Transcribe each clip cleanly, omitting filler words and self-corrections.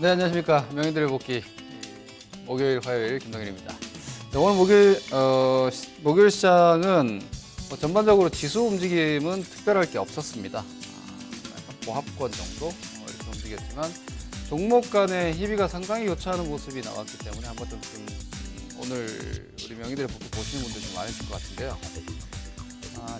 네, 안녕하십니까. 명인들의 복귀 목요일, 화요일 김동일입니다. 네, 오늘 목요일 시장은 전반적으로 지수 움직임은 특별할 게 없었습니다. 약간 보합권 정도 이렇게 움직였지만 종목 간의 희비가 상당히 교차하는 모습이 나왔기 때문에 한번 좀 오늘 우리 명인들의 복귀 보시는 분들 좀 많으실 것 같은데요.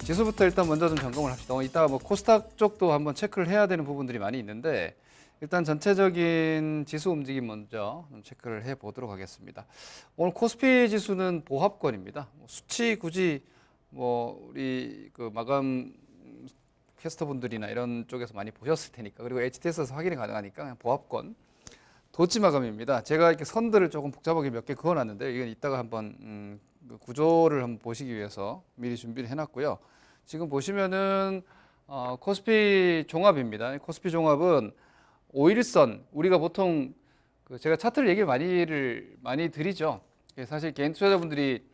지수부터 일단 먼저 좀 점검을 합시다. 이따가 코스닥 쪽도 한번 체크를 해야 되는 부분들이 많이 있는데 일단 전체적인 지수 움직임 먼저 좀 체크를 해보도록 하겠습니다. 오늘 코스피 지수는 보합권입니다. 수치 굳이 우리 마감 캐스터분들이나 이런 쪽에서 많이 보셨을 테니까, 그리고 HTS에서 확인이 가능하니까 그냥 보합권. 도치 마감입니다. 제가 이렇게 선들을 조금 복잡하게 몇 개 그어놨는데 이건 이따가 한번 그 구조를 한번 보시기 위해서 미리 준비를 해놨고요. 지금 보시면은 코스피 종합입니다. 코스피 종합은 5일선, 우리가 보통 제가 차트를 얘기 많이 드리죠. 사실 개인 투자자분들이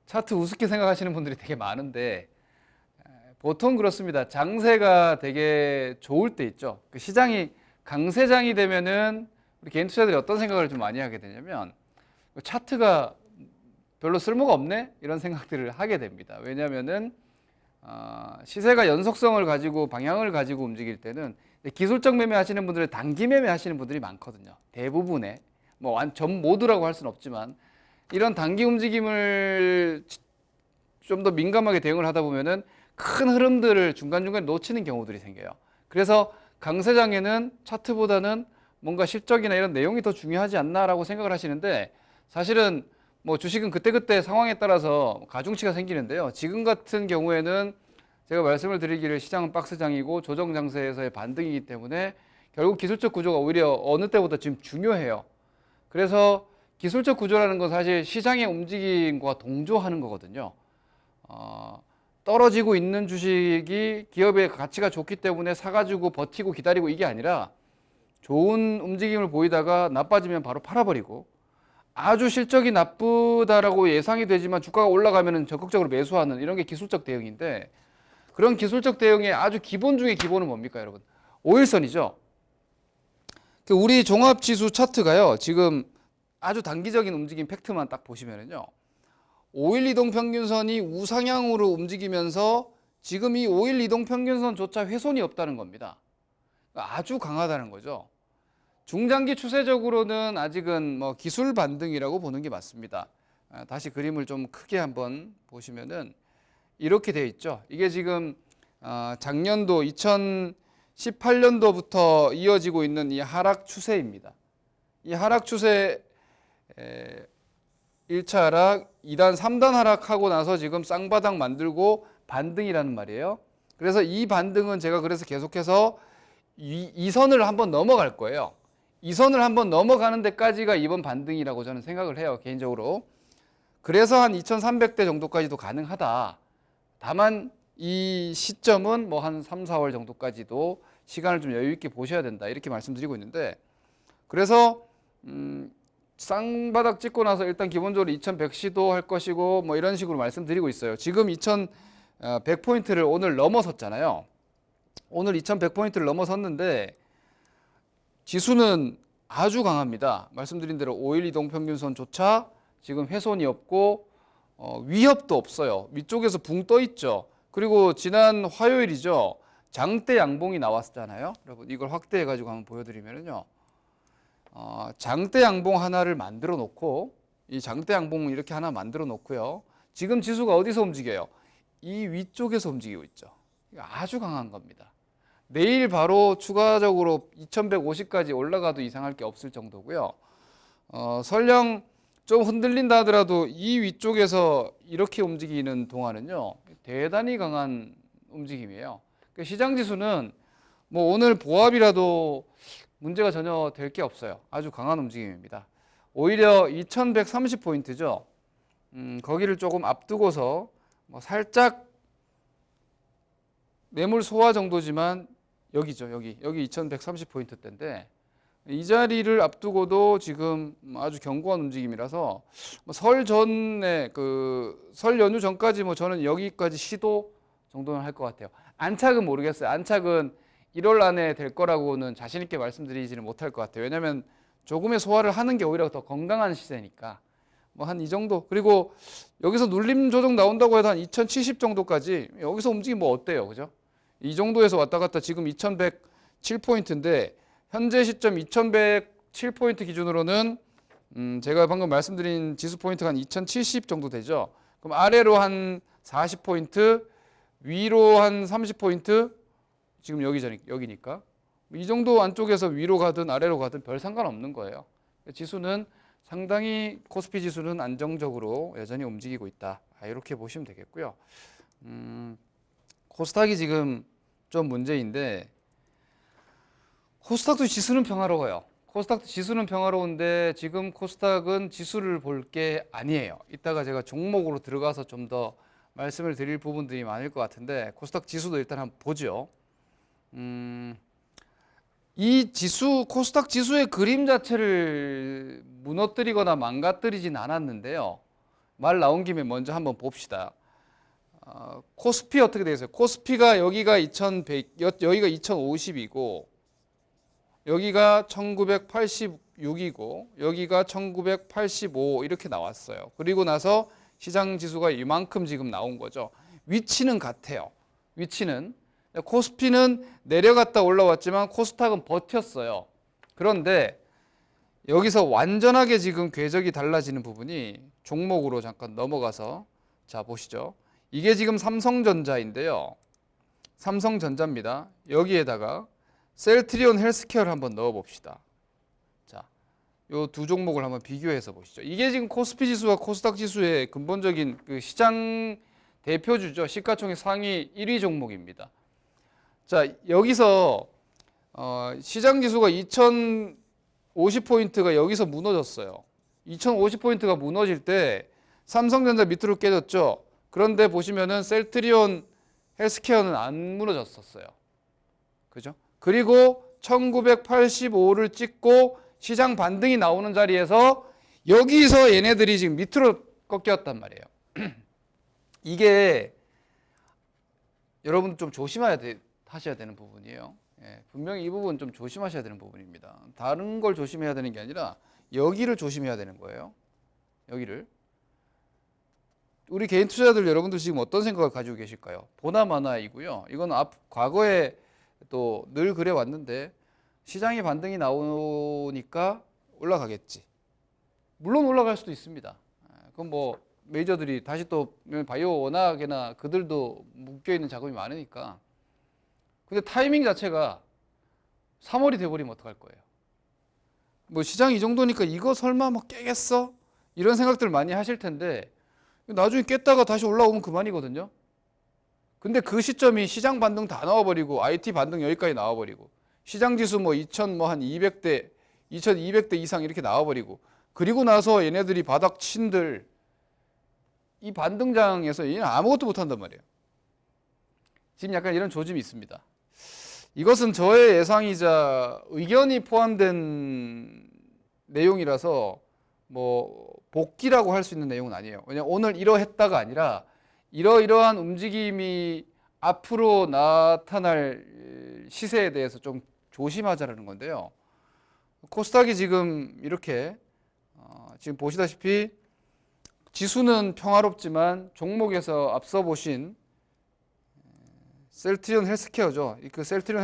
차트 우습게 생각하시는 분들이 되게 많은데 보통 그렇습니다. 장세가 되게 좋을 때 있죠. 그 시장이 강세장이 되면은 우리 개인 투자자들이 어떤 생각을 좀 많이 하게 되냐면 차트가 별로 쓸모가 없네? 이런 생각들을 하게 됩니다. 왜냐하면은 시세가 연속성을 가지고 방향을 가지고 움직일 때는 기술적 매매 하시는 분들은 단기 매매 하시는 분들이 많거든요. 대부분의 전 모두라고 할 수는 없지만 이런 단기 움직임을 좀 더 민감하게 대응을 하다 보면은 큰 흐름들을 중간중간에 놓치는 경우들이 생겨요. 그래서 강세장에는 차트보다는 뭔가 실적이나 이런 내용이 더 중요하지 않나라고 생각을 하시는데 사실은 주식은 그때그때 상황에 따라서 가중치가 생기는데요. 지금 같은 경우에는 제가 말씀을 드리기를 시장은 박스장이고 조정 장세에서의 반등이기 때문에 결국 기술적 구조가 오히려 어느 때보다 지금 중요해요. 그래서 기술적 구조라는 건 사실 시장의 움직임과 동조하는 거거든요. 떨어지고 있는 주식이 기업의 가치가 좋기 때문에 사가지고 버티고 기다리고 이게 아니라 좋은 움직임을 보이다가 나빠지면 바로 팔아버리고 아주 실적이 나쁘다라고 예상이 되지만 주가가 올라가면 적극적으로 매수하는 이런 게 기술적 대응인데 그런 기술적 대응의 아주 기본 중에 기본은 뭡니까, 여러분? 5일선이죠. 우리 종합지수 차트가요, 지금 아주 단기적인 움직임 팩트만 딱 보시면은요, 5일 이동평균선이 우상향으로 움직이면서 지금 이 5일 이동평균선조차 훼손이 없다는 겁니다. 아주 강하다는 거죠. 중장기 추세적으로는 아직은 기술 반등이라고 보는 게 맞습니다. 다시 그림을 좀 크게 한번 보시면은 이렇게 되어 있죠. 이게 지금 작년도 2018년도부터 이어지고 있는 이 하락 추세입니다. 이 하락 추세 1차 하락, 2단, 3단 하락하고 나서 지금 쌍바닥 만들고 반등이라는 말이에요. 그래서 이 반등은 제가 그래서 계속해서 이 선을 한번 넘어갈 거예요. 이 선을 한번 넘어가는 데까지가 이번 반등이라고 저는 생각을 해요, 개인적으로. 그래서 한 2300대 정도까지도 가능하다. 다만 이 시점은 한 3, 4월 정도까지도 시간을 좀 여유 있게 보셔야 된다, 이렇게 말씀드리고 있는데, 그래서 쌍바닥 찍고 나서 일단 기본적으로 2100 시도할 것이고 이런 식으로 말씀드리고 있어요. 지금 2100포인트를 오늘 넘어섰잖아요. 오늘 2100포인트를 넘어섰는데 지수는 아주 강합니다. 말씀드린 대로 5일 이동평균선조차 지금 훼손이 없고 위협도 없어요. 위쪽에서 붕 떠 있죠. 그리고 지난 화요일이죠. 장대 양봉이 나왔잖아요. 여러분 이걸 확대해 가지고 한번 보여드리면요. 장대 양봉 하나를 만들어 놓고 이 장대 양봉 이렇게 하나 만들어 놓고요. 지금 지수가 어디서 움직여요? 이 위쪽에서 움직이고 있죠. 아주 강한 겁니다. 내일 바로 추가적으로 2150까지 올라가도 이상할 게 없을 정도고요. 설령 좀 흔들린다 하더라도 이 위쪽에서 이렇게 움직이는 동안은요, 대단히 강한 움직임이에요. 시장 지수는 오늘 보합이라도 문제가 전혀 될 게 없어요. 아주 강한 움직임입니다. 오히려 2130포인트죠. 거기를 조금 앞두고서 살짝 매물 소화 정도지만 여기죠. 여기 2130포인트대인데 이 자리를 앞두고도 지금 아주 견고한 움직임이라서 설 전에 설 연휴 전까지 저는 여기까지 시도 정도는 할 것 같아요. 안착은 모르겠어요. 안착은 1월 안에 될 거라고는 자신 있게 말씀드리지는 못할 것 같아요. 왜냐하면 조금의 소화를 하는 게 오히려 더 건강한 시세니까 뭐 한 이 정도. 그리고 여기서 눌림 조정 나온다고 해도 한 2070 정도까지 여기서 움직이면 뭐 어때요, 그죠? 이 정도에서 왔다 갔다 지금 2107포인트인데 현재 시점 2107포인트 기준으로는 제가 방금 말씀드린 지수 포인트가 한 2070 정도 되죠. 그럼 아래로 한 40포인트, 위로 한 30포인트, 지금 여기니까 이 정도 안쪽에서 위로 가든 아래로 가든 별 상관없는 거예요. 지수는 상당히 코스피 지수는 안정적으로 여전히 움직이고 있다. 이렇게 보시면 되겠고요. 코스닥이 지금 좀 문제인데 코스닥도 지수는 평화로워요. 코스닥도 지수는 평화로운데 지금 코스닥은 지수를 볼 게 아니에요. 이따가 제가 종목으로 들어가서 좀 더 말씀을 드릴 부분들이 많을 것 같은데 코스닥 지수도 일단 한번 보죠. 이 지수, 코스닥 지수의 그림 자체를 무너뜨리거나 망가뜨리진 않았는데요. 말 나온 김에 먼저 한번 봅시다. 코스피 어떻게 되어 있어요? 코스피가 여기가 2100, 여기가 2050이고 여기가 1986이고 여기가 1985 이렇게 나왔어요. 그리고 나서 시장 지수가 이만큼 지금 나온 거죠. 위치는 같아요. 위치는 코스피는 내려갔다 올라왔지만 코스닥은 버텼어요. 그런데 여기서 완전하게 지금 궤적이 달라지는 부분이 종목으로 잠깐 넘어가서 자 보시죠. 이게 지금 삼성전자인데요. 삼성전자입니다. 여기에다가 셀트리온 헬스케어를 한번 넣어 봅시다. 자, 요 두 종목을 한번 비교해서 보시죠. 이게 지금 코스피 지수와 코스닥 지수의 근본적인 그 시장 대표주죠. 시가총액 상위 1위 종목입니다. 자, 여기서 시장 지수가 2050포인트가 여기서 무너졌어요. 2050포인트가 무너질 때 삼성전자 밑으로 깨졌죠. 그런데 보시면은 셀트리온 헬스케어는 안 무너졌었어요. 그죠? 그리고 1985를 찍고 시장 반등이 나오는 자리에서 여기서 얘네들이 지금 밑으로 꺾였단 말이에요. 이게 여러분 좀 하셔야 되는 부분이에요. 예, 분명히 이 부분 좀 조심하셔야 되는 부분입니다. 다른 걸 조심해야 되는 게 아니라 여기를 조심해야 되는 거예요. 여기를. 우리 개인 투자자들 여러분들 지금 어떤 생각을 가지고 계실까요? 보나마나이고요. 이건 과거에 또 늘 그래 왔는데 시장이 반등이 나오니까 올라가겠지. 물론 올라갈 수도 있습니다. 그건 뭐 메이저들이 다시 또 바이오 워낙에나 그들도 묶여있는 자금이 많으니까. 근데 타이밍 자체가 3월이 돼버리면 어떡할 거예요? 뭐 시장이 이 정도니까 이거 설마 뭐 깨겠어? 이런 생각들 많이 하실 텐데 나중에 깼다가 다시 올라오면 그만이거든요. 근데 그 시점이 시장 반등 다 나와버리고 IT 반등 여기까지 나와버리고 시장 지수 뭐 2200대 2200대 이상 이렇게 나와버리고 그리고 나서 얘네들이 바닥 친들 이 반등장에서 얘는 아무것도 못한단 말이에요. 지금 약간 이런 조짐이 있습니다. 이것은 저의 예상이자 의견이 포함된 내용이라서 뭐 복귀라고 할 수 있는 내용은 아니에요. 왜냐하면 오늘 이러했다가 아니라 이러이러한 움직임이 앞으로 나타날 시세에 대해서 좀 조심하자라는 건데요. 코스닥이 지금 이렇게 지금 보시다시피 지수는 평화롭지만 종목에서 앞서 보신 셀트리온 헬스케어죠. 그 셀트리온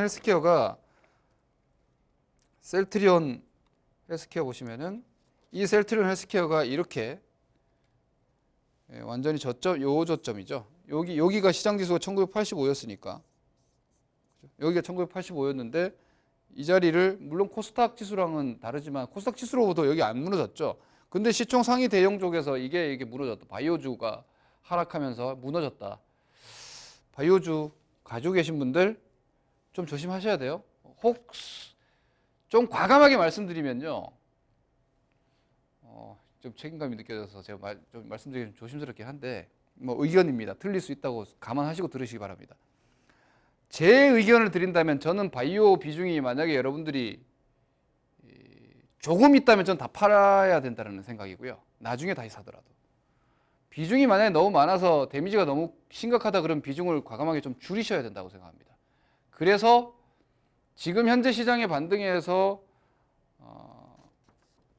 헬스케어 보시면은 이 셀트리온 헬스케어가 이렇게 완전히 요 저점이죠. 여기가 시장 지수가 1985였으니까 여기가 1985였는데 이 자리를 물론 코스닥 지수랑은 다르지만 코스닥 지수로부터 여기 안 무너졌죠. 근데 시총 상위 대형 쪽에서 이게 무너졌다. 바이오주가 하락하면서 무너졌다. 바이오주 가지고 계신 분들 좀 조심하셔야 돼요. 혹시 좀 과감하게 말씀드리면요. 좀 책임감이 느껴져서 제가 좀 말씀드리기 조심스럽긴 한데 뭐 의견입니다. 틀릴 수 있다고 감안하시고 들으시기 바랍니다. 제 의견을 드린다면 저는 바이오 비중이 만약에 여러분들이 조금 있다면 전 다 팔아야 된다는 생각이고요. 나중에 다시 사더라도. 비중이 만약에 너무 많아서 데미지가 너무 심각하다 그러면 비중을 과감하게 좀 줄이셔야 된다고 생각합니다. 그래서 지금 현재 시장의 반등에서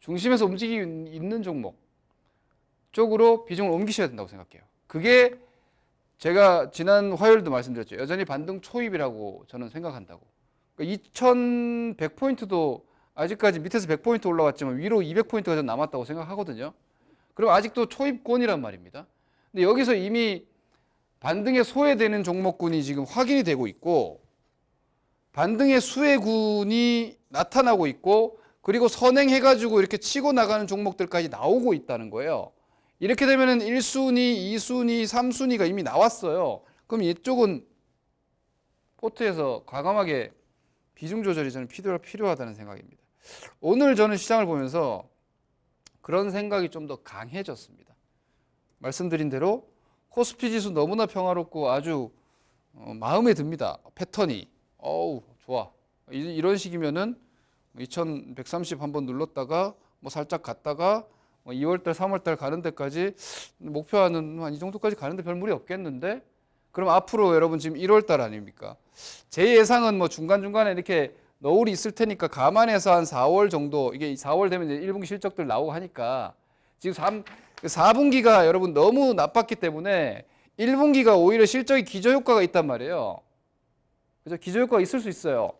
중심에서 움직이고 있는 종목 쪽으로 비중을 옮기셔야 된다고 생각해요. 그게 제가 지난 화요일도 말씀드렸죠. 여전히 반등 초입이라고 저는 생각한다고. 그러니까 2100포인트도 아직까지 밑에서 100포인트 올라왔지만 위로 200포인트가 좀 남았다고 생각하거든요. 그럼 아직도 초입권이란 말입니다. 근데 여기서 이미 반등에 소외되는 종목군이 지금 확인이 되고 있고 반등의 수혜군이 나타나고 있고 그리고 선행해가지고 이렇게 치고 나가는 종목들까지 나오고 있다는 거예요. 이렇게 되면은 1순위, 2순위, 3순위가 이미 나왔어요. 그럼 이쪽은 포트에서 과감하게 비중 조절이 저는 필요하다는 생각입니다. 오늘 저는 시장을 보면서 그런 생각이 좀 더 강해졌습니다. 말씀드린 대로 코스피 지수 너무나 평화롭고 아주 마음에 듭니다. 패턴이. 어우, 좋아. 이런 식이면은 2130 한번 눌렀다가 뭐 살짝 갔다가 2월달, 3월달 가는 데까지 목표하는 한 이 정도까지 가는데 별 무리 없겠는데? 그럼 앞으로 여러분 지금 1월달 아닙니까? 제 예상은 뭐 중간중간에 이렇게 너울이 있을 테니까 감안해서 한 4월 정도, 이게 4월 되면 이제 1분기 실적들 나오고 하니까 지금 4분기가 여러분 너무 나빴기 때문에 1분기가 오히려 실적이 기저효과가 있단 말이에요. 그죠? 기저효과가 있을 수 있어요.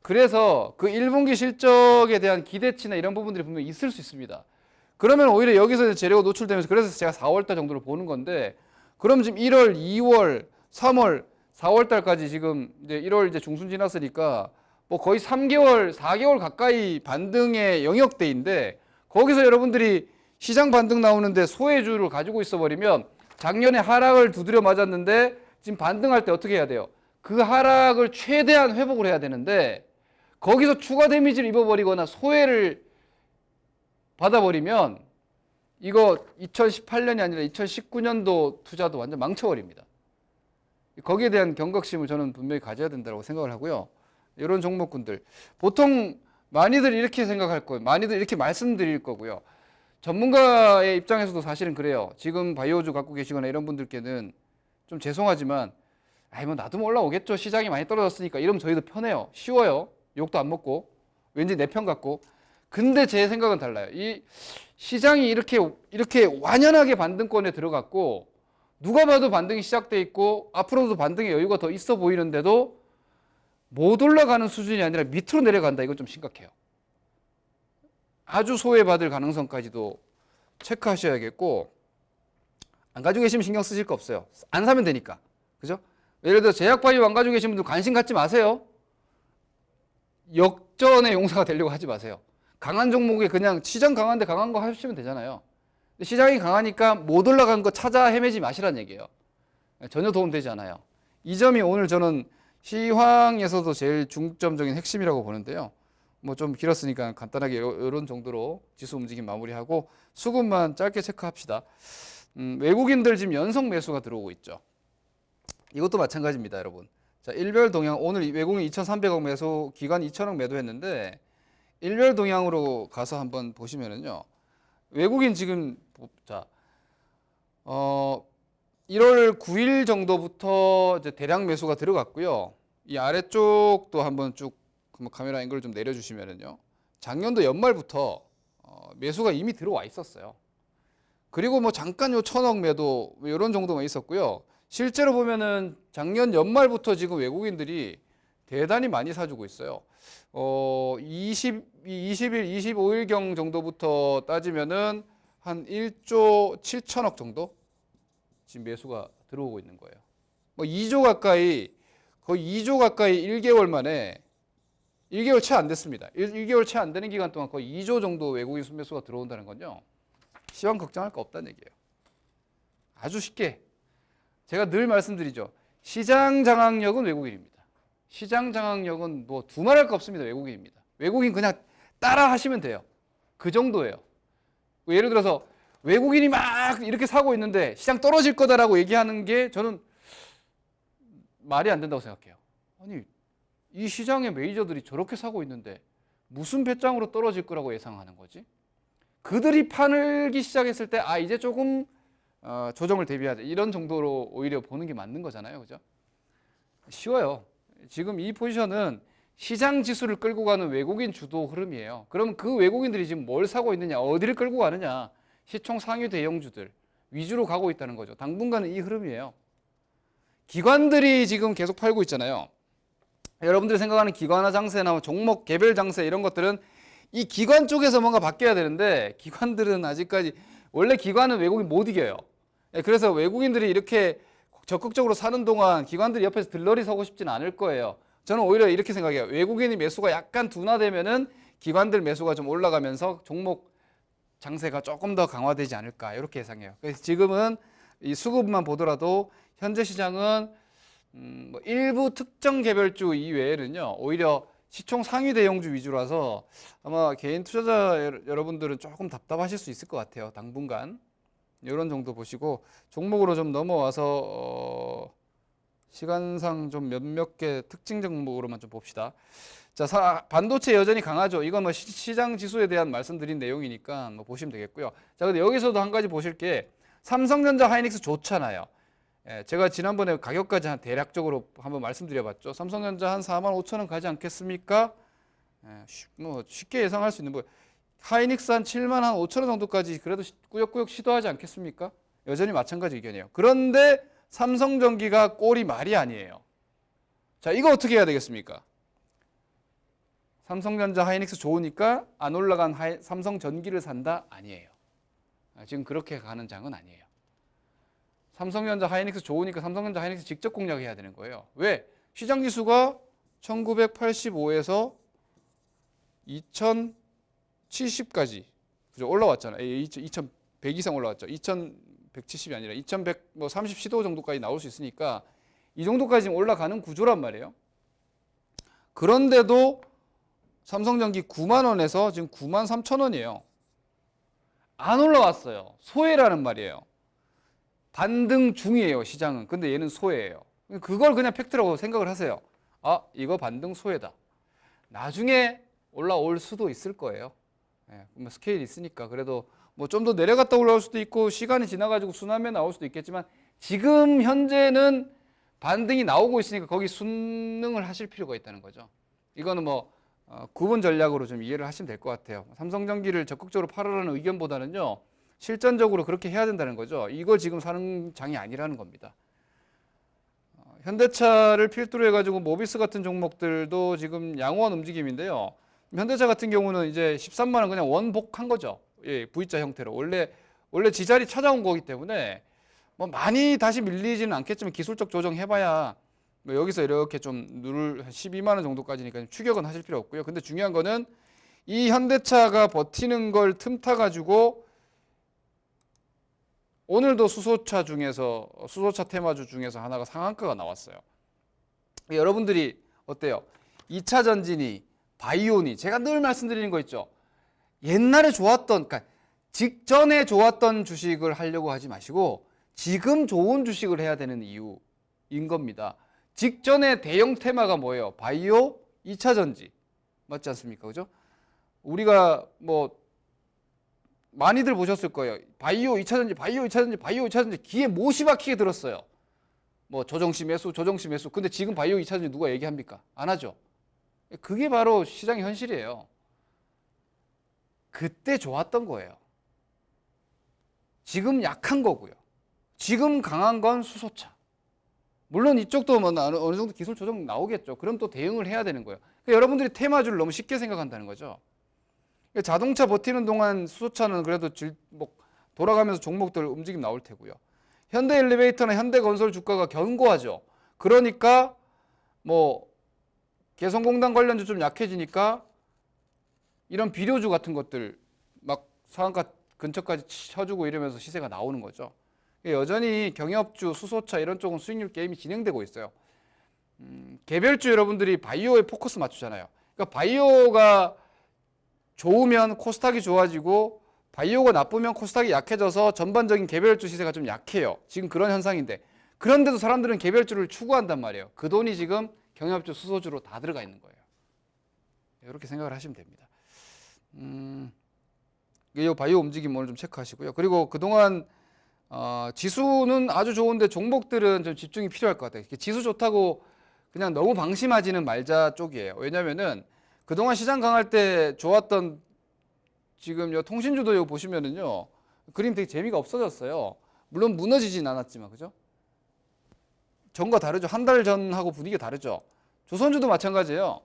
그래서 그 1분기 실적에 대한 기대치나 이런 부분들이 분명히 있을 수 있습니다. 그러면 오히려 여기서 재료가 노출되면서 그래서 제가 4월달 정도로 보는 건데 그럼 지금 1월, 2월, 3월, 4월달까지 지금 이제 1월 이제 중순 지났으니까 뭐 거의 3개월, 4개월 가까이 반등의 영역대인데 거기서 여러분들이 시장 반등 나오는데 소외주를 가지고 있어 버리면 작년에 하락을 두드려 맞았는데 지금 반등할 때 어떻게 해야 돼요? 그 하락을 최대한 회복을 해야 되는데 거기서 추가 데미지를 입어버리거나 소외를 받아버리면 이거 2018년이 아니라 2019년도 투자도 완전 망쳐버립니다. 거기에 대한 경각심을 저는 분명히 가져야 된다고 생각을 하고요. 이런 종목군들 보통 많이들 이렇게 생각할 거예요. 많이들 이렇게 말씀드릴 거고요. 전문가의 입장에서도 사실은 그래요. 지금 바이오주 갖고 계시거나 이런 분들께는 좀 죄송하지만 아이 뭐 나도 올라오겠죠. 시장이 많이 떨어졌으니까 이러면 저희도 편해요. 쉬워요. 욕도 안 먹고 왠지 내 편 같고. 근데 제 생각은 달라요. 이 시장이 이렇게 완연하게 반등권에 들어갔고 누가 봐도 반등이 시작돼 있고 앞으로도 반등의 여유가 더 있어 보이는데도 못 올라가는 수준이 아니라 밑으로 내려간다. 이건 좀 심각해요. 아주 소외받을 가능성까지도 체크하셔야겠고 안 가지고 계시면 신경 쓰실 거 없어요. 안 사면 되니까. 그죠? 예를 들어 제약바이오 안 가지고 계신 분들 관심 갖지 마세요. 역전의 용사가 되려고 하지 마세요. 강한 종목에 그냥 시장 강한데 강한 거 하시면 되잖아요. 근데 시장이 강하니까 못 올라간 거 찾아 헤매지 마시라는 얘기예요. 전혀 도움되지 않아요. 이 점이 오늘 저는 시황에서도 제일 중점적인 핵심이라고 보는데요. 뭐 좀 길었으니까 간단하게 이런 정도로 지수 움직임 마무리하고 수급만 짧게 체크합시다. 외국인들 지금 연속 매수가 들어오고 있죠. 이것도 마찬가지입니다, 여러분. 자, 일별 동향 오늘 외국인 2,300억 매수, 기관 2,000억 매도했는데 일별 동향으로 가서 한번 보시면은요. 외국인 지금 자 1월 9일 정도부터 이제 대량 매수가 들어갔고요. 이 아래쪽도 한번 쭉 카메라 앵글을 좀 내려주시면은요. 작년도 연말부터 매수가 이미 들어와 있었어요. 그리고 뭐 잠깐 요 1,000억 매도 이런 정도만 있었고요. 실제로 보면은 작년 연말부터 지금 외국인들이 대단히 많이 사주고 있어요. 20일, 25일경 정도부터 따지면은 한 1조 7천억 정도 지금 매수가 들어오고 있는 거예요. 뭐 2조 가까이, 거의 2조 가까이 1개월 만에 1개월 채 안 됐습니다. 1개월 채 안 되는 기간 동안 거의 2조 정도 외국인 순매수가 들어온다는 건요. 시황 걱정할 거 없다는 얘기예요. 아주 쉽게. 제가 늘 말씀드리죠. 시장 장악력은 외국인입니다. 시장 장악력은 뭐 두말할 거 없습니다. 외국인입니다. 외국인 그냥 따라 하시면 돼요. 그 정도예요. 예를 들어서 외국인이 막 이렇게 사고 있는데 시장 떨어질 거다라고 얘기하는 게 저는 말이 안 된다고 생각해요. 아니 이 시장의 메이저들이 저렇게 사고 있는데 무슨 배짱으로 떨어질 거라고 예상하는 거지? 그들이 팔기 시작했을 때 아 이제 조금 조정을 대비하자 이런 정도로 오히려 보는 게 맞는 거잖아요. 그죠? 쉬워요. 지금 이 포지션은 시장 지수를 끌고 가는 외국인 주도 흐름이에요. 그럼 그 외국인들이 지금 뭘 사고 있느냐, 어디를 끌고 가느냐, 시총 상위 대형주들 위주로 가고 있다는 거죠. 당분간은 이 흐름이에요. 기관들이 지금 계속 팔고 있잖아요. 여러분들이 생각하는 기관화 장세나 종목 개별 장세 이런 것들은 이 기관 쪽에서 뭔가 바뀌어야 되는데 기관들은 아직까지 원래 기관은 외국인 못 이겨요. 그래서 외국인들이 이렇게 적극적으로 사는 동안 기관들이 옆에서 들러리 서고 싶지는 않을 거예요. 저는 오히려 이렇게 생각해요. 외국인이 매수가 약간 둔화되면은 기관들 매수가 좀 올라가면서 종목 장세가 조금 더 강화되지 않을까 이렇게 예상해요. 그래서 지금은 이 수급만 보더라도 현재 시장은 뭐 일부 특정 개별주 이외에는요 오히려 시총 상위 대형주 위주라서 아마 개인 투자자 여러분들은 조금 답답하실 수 있을 것 같아요. 당분간 이런 정도 보시고 종목으로 좀 넘어와서 시간상 좀 몇몇 개 특징 종목으로만 좀 봅시다. 자, 반도체 여전히 강하죠. 이건 뭐 시장 지수에 대한 말씀드린 내용이니까 뭐 보시면 되겠고요. 자, 근데 여기서도 한 가지 보실 게 삼성전자, 하이닉스 좋잖아요. 예, 제가 지난번에 가격까지 한 대략적으로 한번 말씀드려봤죠. 삼성전자 한 45,000원 가지 않겠습니까? 예, 뭐 쉽게 예상할 수 있는 뭐 하이닉스 한 75,000원 정도까지 그래도 꾸역꾸역 시도하지 않겠습니까? 여전히 마찬가지 의견이에요. 그런데 삼성전기가 꼴이 말이 아니에요. 자, 이거 어떻게 해야 되겠습니까? 삼성전자, 하이닉스 좋으니까 안 올라간 삼성전기를 산다? 아니에요. 지금 그렇게 가는 장은 아니에요. 삼성전자, 하이닉스 좋으니까 삼성전자, 하이닉스 직접 공략해야 되는 거예요. 왜? 시장지수가 1985에서 2070까지 그죠? 올라왔잖아요. 2100 이상 올라왔죠. 2170이 아니라 2130 시도 정도까지 나올 수 있으니까 이 정도까지 지금 올라가는 구조란 말이에요. 그런데도 삼성전기 9만 원에서 지금 9만 3천 원이에요. 안 올라왔어요. 소외라는 말이에요. 반등 중이에요, 시장은. 근데 얘는 소외예요. 그걸 그냥 팩트라고 생각을 하세요. 아, 이거 반등 소외다. 나중에 올라올 수도 있을 거예요. 예, 스케일이 있으니까. 그래도 뭐 좀 더 내려갔다 올라올 수도 있고 시간이 지나가지고 순환매 나올 수도 있겠지만 지금 현재는 반등이 나오고 있으니까 거기 순응을 하실 필요가 있다는 거죠. 이거는 뭐 구분 전략으로 좀 이해를 하시면 될 것 같아요. 삼성전기를 적극적으로 팔으라는 의견보다는요. 실전적으로 그렇게 해야 된다는 거죠. 이걸 지금 사는 장이 아니라는 겁니다. 현대차를 필두로 해가지고 모비스 같은 종목들도 지금 양호한 움직임인데요. 현대차 같은 경우는 이제 13만 원 그냥 원복한 거죠. 예, V자 형태로. 원래 지자리 찾아온 거기 때문에 뭐 많이 다시 밀리지는 않겠지만 기술적 조정 해봐야 뭐 여기서 이렇게 좀 누를 12만 원 정도까지니까 추격은 하실 필요 없고요. 근데 중요한 거는 이 현대차가 버티는 걸 틈타 가지고 오늘도 수소차 테마주 중에서 하나가 상한가가 나왔어요. 여러분들이 어때요? 2차 전지니 바이오니 제가 늘 말씀드리는 거 있죠. 옛날에 좋았던 그러니까 직전에 좋았던 주식을 하려고 하지 마시고 지금 좋은 주식을 해야 되는 이유인 겁니다. 직전에 대형 테마가 뭐예요? 바이오, 2차 전지. 맞지 않습니까? 그죠? 우리가 뭐 많이들 보셨을 거예요. 바이오 2차 전지, 바이오 2차 전지, 바이오 2차 전지 귀에 못이 박히게 들었어요. 뭐 조정시 매수. 근데 지금 바이오 2차 전지 누가 얘기합니까? 안 하죠. 그게 바로 시장의 현실이에요. 그때 좋았던 거예요. 지금 약한 거고요. 지금 강한 건 수소차. 물론 이쪽도 뭐 어느 정도 기술 조정 나오겠죠. 그럼 또 대응을 해야 되는 거예요. 그러니까 여러분들이 테마주를 너무 쉽게 생각한다는 거죠. 자동차 버티는 동안 수소차는 그래도 돌아가면서 종목들 움직임 나올 테고요. 현대엘리베이터나 현대건설 주가가 견고하죠. 그러니까 뭐 개성공단 관련주 좀 약해지니까 이런 비료주 같은 것들 막 상한가 근처까지 쳐주고 이러면서 시세가 나오는 거죠. 여전히 경협주, 수소차 이런 쪽은 수익률 게임이 진행되고 있어요. 개별주 여러분들이 바이오에 포커스 맞추잖아요. 그러니까 바이오가 좋으면 코스닥이 좋아지고 바이오가 나쁘면 코스닥이 약해져서 전반적인 개별주 시세가 좀 약해요. 지금 그런 현상인데 그런데도 사람들은 개별주를 추구한단 말이에요. 그 돈이 지금 경협주, 수소주로 다 들어가 있는 거예요. 이렇게 생각을 하시면 됩니다. 이 바이오 움직임 오늘 좀 체크하시고요. 그리고 그동안 지수는 아주 좋은데 종목들은 좀 집중이 필요할 것 같아요. 지수 좋다고 그냥 너무 방심하지는 말자 쪽이에요. 왜냐면은 그동안 시장 강할 때 좋았던 지금 요 통신주도 이거 보시면은요. 그림 되게 재미가 없어졌어요. 물론 무너지진 않았지만 그죠? 전과 다르죠. 한 달 전하고 분위기가 다르죠. 조선주도 마찬가지예요.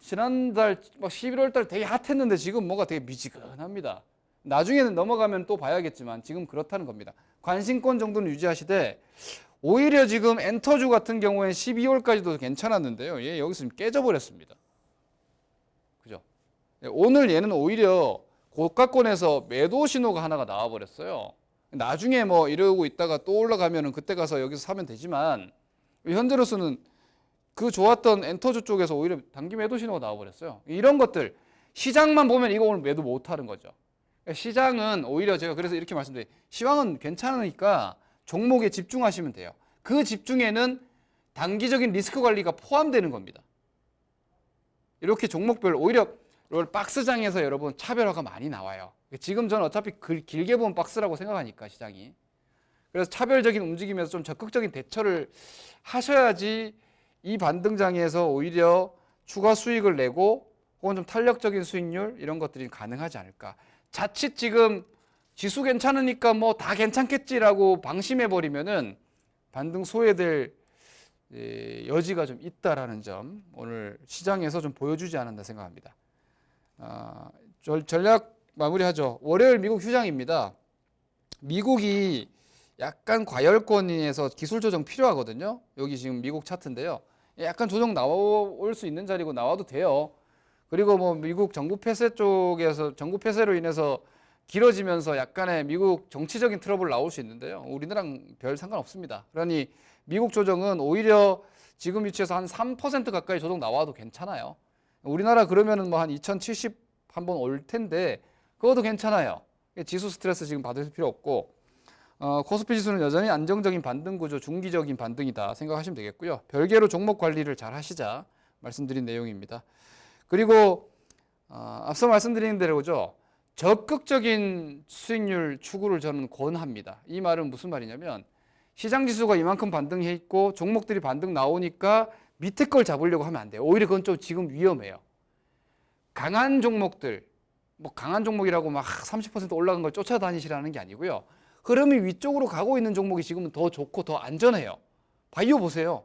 지난달 막 11월 달 되게 핫했는데 지금 뭔가 되게 미지근합니다. 나중에는 넘어가면 또 봐야겠지만 지금 그렇다는 겁니다. 관심권 정도는 유지하시되 오히려 지금 엔터주 같은 경우에는 12월까지도 괜찮았는데요. 얘 여기서 지금 깨져버렸습니다. 그죠? 오늘 얘는 오히려 고가권에서 매도 신호가 하나가 나와버렸어요. 나중에 뭐 이러고 있다가 또 올라가면은 그때 가서 여기서 사면 되지만 현재로서는 그 좋았던 엔터주 쪽에서 오히려 단기 매도 신호가 나와버렸어요. 이런 것들 시장만 보면 이거 오늘 매도 못하는 거죠. 시장은 오히려 제가 그래서 이렇게 말씀드려요. 시황은 괜찮으니까 종목에 집중하시면 돼요. 그 집중에는 단기적인 리스크 관리가 포함되는 겁니다. 이렇게 종목별 오히려 박스장에서 여러분 차별화가 많이 나와요. 지금 저는 어차피 길게 보면 박스라고 생각하니까 시장이. 그래서 차별적인 움직임에서 좀 적극적인 대처를 하셔야지 이 반등장에서 오히려 추가 수익을 내고 혹은 좀 탄력적인 수익률 이런 것들이 가능하지 않을까. 자칫 지금 지수 괜찮으니까 뭐 다 괜찮겠지라고 방심해버리면은 반등 소외될 여지가 좀 있다라는 점 오늘 시장에서 좀 보여주지 않았나 생각합니다. 전략 마무리하죠. 월요일 미국 휴장입니다. 미국이 약간 과열권에서 기술 조정 필요하거든요. 여기 지금 미국 차트인데요. 약간 조정 나올 수 있는 자리고 나와도 돼요. 그리고 뭐 미국 정부 폐쇄 쪽에서 정부 폐쇄로 인해서 길어지면서 약간의 미국 정치적인 트러블 나올 수 있는데요. 우리나라랑 별 상관없습니다. 그러니 미국 조정은 오히려 지금 위치에서 한 3% 가까이 조정 나와도 괜찮아요. 우리나라 그러면은 뭐 한 2070 한번 올 텐데 그것도 괜찮아요. 지수 스트레스 지금 받을 필요 없고 코스피 지수는 여전히 안정적인 반등 구조, 중기적인 반등이다 생각하시면 되겠고요. 별개로 종목 관리를 잘 하시자 말씀드린 내용입니다. 그리고 앞서 말씀드린 대로죠. 적극적인 수익률 추구를 저는 권합니다. 이 말은 무슨 말이냐면 시장 지수가 이만큼 반등해 있고 종목들이 반등 나오니까 밑에 걸 잡으려고 하면 안 돼요. 오히려 그건 좀 지금 위험해요. 강한 종목들, 뭐 강한 종목이라고 막 30% 올라간 걸 쫓아다니시라는 게 아니고요. 흐름이 위쪽으로 가고 있는 종목이 지금은 더 좋고 더 안전해요. 바이오 보세요.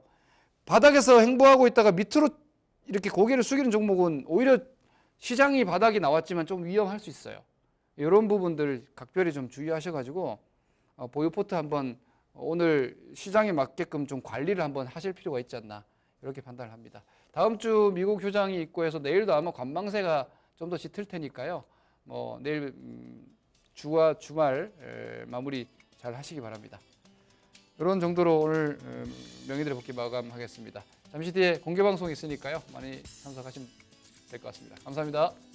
바닥에서 행보하고 있다가 밑으로 이렇게 고개를 숙이는 종목은 오히려 시장이 바닥이 나왔지만 좀 위험할 수 있어요. 이런 부분들 각별히 좀 주의하셔가지고 보유 포트 한번 오늘 시장에 맞게끔 좀 관리를 한번 하실 필요가 있지 않나 이렇게 판단을 합니다. 다음 주 미국 휴장이 있고 해서 내일도 아마 관망세가 좀 더 짙을 테니까요. 뭐 내일 주와 주말 마무리 잘 하시기 바랍니다. 이런 정도로 오늘 명의들의 복귀 마감하겠습니다. 잠시 뒤에 공개 방송이 있으니까요. 많이 참석하시면 될 것 같습니다. 감사합니다.